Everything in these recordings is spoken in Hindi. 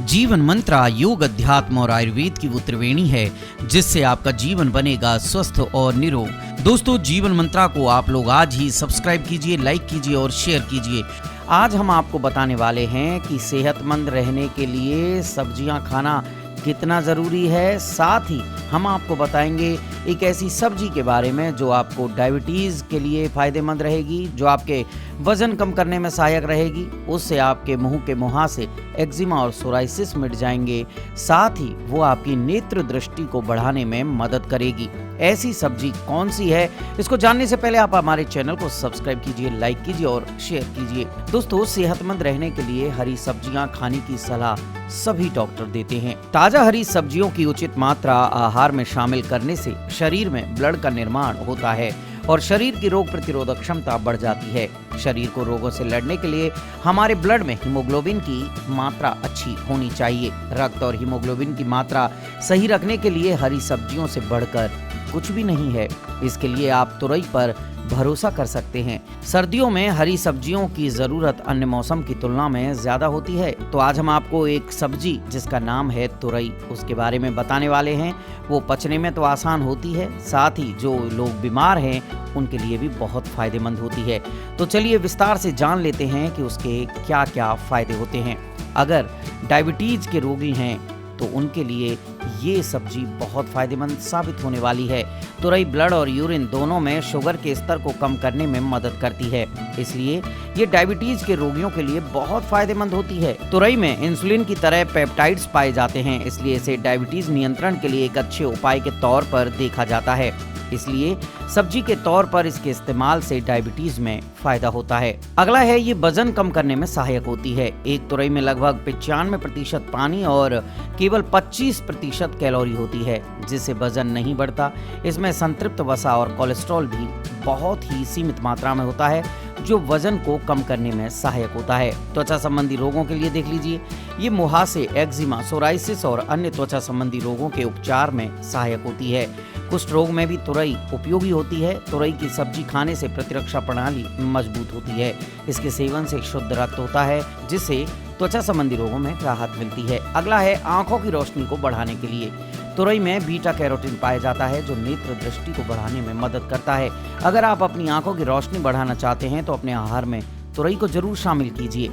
जीवन मंत्रा योग, अध्यात्म और आयुर्वेद की वो त्रिवेणी है जिससे आपका जीवन बनेगा स्वस्थ और निरोग। दोस्तों, जीवन मंत्रा को आप लोग आज ही सब्सक्राइब कीजिए, लाइक कीजिए और शेयर कीजिए। आज हम आपको बताने वाले हैं कि सेहतमंद रहने के लिए सब्जियां खाना कितना ज़रूरी है। साथ ही हम आपको बताएंगे एक ऐसी सब्जी के बारे में जो आपको डायबिटीज़ के लिए फ़ायदेमंद रहेगी, जो आपके वज़न कम करने में सहायक रहेगी। उससे आपके मुंह के मुहासे, एक्जिमा और सोराइसिस मिट जाएंगे। साथ ही वो आपकी नेत्र दृष्टि को बढ़ाने में मदद करेगी। ऐसी सब्जी कौन सी है, इसको जानने से पहले आप हमारे चैनल को सब्सक्राइब कीजिए, लाइक कीजिए और शेयर कीजिए। दोस्तों, सेहतमंद रहने के लिए हरी सब्जियां खाने की सलाह सभी डॉक्टर देते हैं। ताजा हरी सब्जियों की उचित मात्रा आहार में शामिल करने से शरीर में ब्लड का निर्माण होता है और शरीर की रोग प्रतिरोधक क्षमता बढ़ जाती है। शरीर को रोगों से लड़ने के लिए हमारे ब्लड में हीमोग्लोबिन की मात्रा अच्छी होनी चाहिए। रक्त और हीमोग्लोबिन की मात्रा सही रखने के लिए हरी सब्जियों से बढ़कर कुछ भी नहीं है। इसके लिए आप तुरई पर भरोसा कर सकते हैं। सर्दियों में हरी सब्जियों की जरूरत अन्य मौसम की तुलना में ज्यादा होती है। तो आज हम आपको एक सब्जी जिसका नाम है तुरई, उसके बारे में बताने वाले हैं। वो पचने में तो आसान होती है, साथ ही जो लोग बीमार हैं उनके लिए भी बहुत फायदेमंद होती है। तो चलिए विस्तार से जान लेते हैं कि उसके क्या क्या फायदे होते हैं। अगर डायबिटीज के रोगी हैं तो उनके लिए ये सब्जी बहुत फायदेमंद साबित होने वाली है। तुरई ब्लड और यूरिन दोनों में शुगर के स्तर को कम करने में मदद करती है, इसलिए ये डायबिटीज के रोगियों के लिए बहुत फायदेमंद होती है। तुरई में इंसुलिन की तरह पेप्टाइड्स पाए जाते हैं, इसलिए इसे डायबिटीज नियंत्रण के लिए एक अच्छे उपाय के तौर पर देखा जाता है। इसलिए सब्जी के तौर पर इसके इस्तेमाल से डायबिटीज में फायदा होता है। अगला है, ये वजन कम करने में सहायक होती है। एक तुरई में लगभग 95% पानी और केवल 25% कैलोरी होती है, जिससे वजन नहीं बढ़ता। इसमें संतृप्त वसा और कोलेस्ट्रॉल भी बहुत ही सीमित मात्रा में होता है, जो वजन को कम करने में सहायक होता है। त्वचा संबंधी रोगों के लिए देख लीजिए, ये मुहासे, एक्जिमा, सोराइसिस और अन्य त्वचा संबंधी रोगों के उपचार में सहायक होती है। कुष्ठ रोग में भी तुरई उपयोगी होती है। तुरई की सब्जी खाने से प्रतिरक्षा प्रणाली मजबूत होती है। इसके सेवन से शुद्ध रक्त होता है, जिससे त्वचा संबंधी रोगों में राहत मिलती है। अगला है, आंखों की रोशनी को बढ़ाने के लिए तुरई में बीटा कैरोटीन पाया जाता है, जो नेत्र दृष्टि को बढ़ाने में मदद करता है। अगर आप अपनी आंखों की रोशनी बढ़ाना चाहते हैं तो अपने आहार में तुरई को जरूर शामिल कीजिए।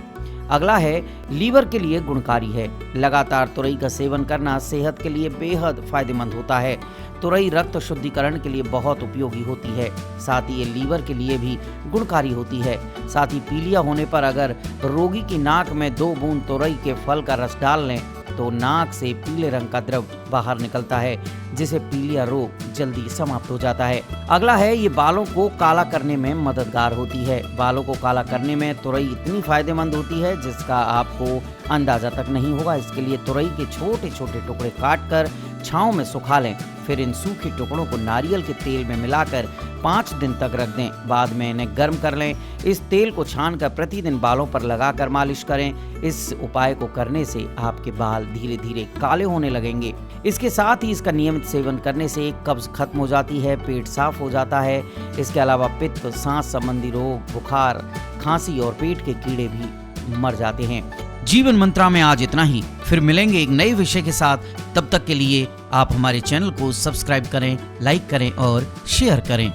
अगला है, लीवर के लिए गुणकारी है। लगातार तुरई का सेवन करना सेहत के लिए बेहद फायदेमंद होता है। तुरई रक्त शुद्धिकरण के लिए बहुत उपयोगी होती है, साथ ही ये लीवर के लिए भी गुणकारी होती है। साथ ही पीलिया होने पर अगर रोगी की नाक में 2 बूंद तुरई के फल का रस डाल लें तो नाक से पीले रंग का द्रव बाहर निकलता है, जिससे पीलिया रोग जल्दी समाप्त हो जाता है। अगला है, ये बालों को काला करने में मददगार होती है। बालों को काला करने में तुरई इतनी फायदेमंद होती है जिसका आपको अंदाजा तक नहीं होगा। इसके लिए तुरई के छोटे छोटे टुकड़े काटकर छांव में सुखा लें, फिर इन सूखे टुकड़ों को नारियल के तेल में मिलाकर 5 दिन तक रख दें। बाद में इन्हें गर्म कर लें। इस तेल को छानकर प्रतिदिन बालों पर लगाकर मालिश करें। इस उपाय को करने से आपके बाल धीरे धीरे काले होने लगेंगे। इसके साथ ही इसका नियमित सेवन करने से कब्ज खत्म हो जाती है, पेट साफ हो जाता है। इसके अलावा पित्त, सांस संबंधी रोग, बुखार, खांसी और पेट के कीड़े भी मर जाते हैं। जीवन मंत्रा में आज इतना ही, फिर मिलेंगे एक नए विषय के साथ। तब तक के लिए आप हमारे चैनल को सब्सक्राइब करें, लाइक करें और शेयर करें।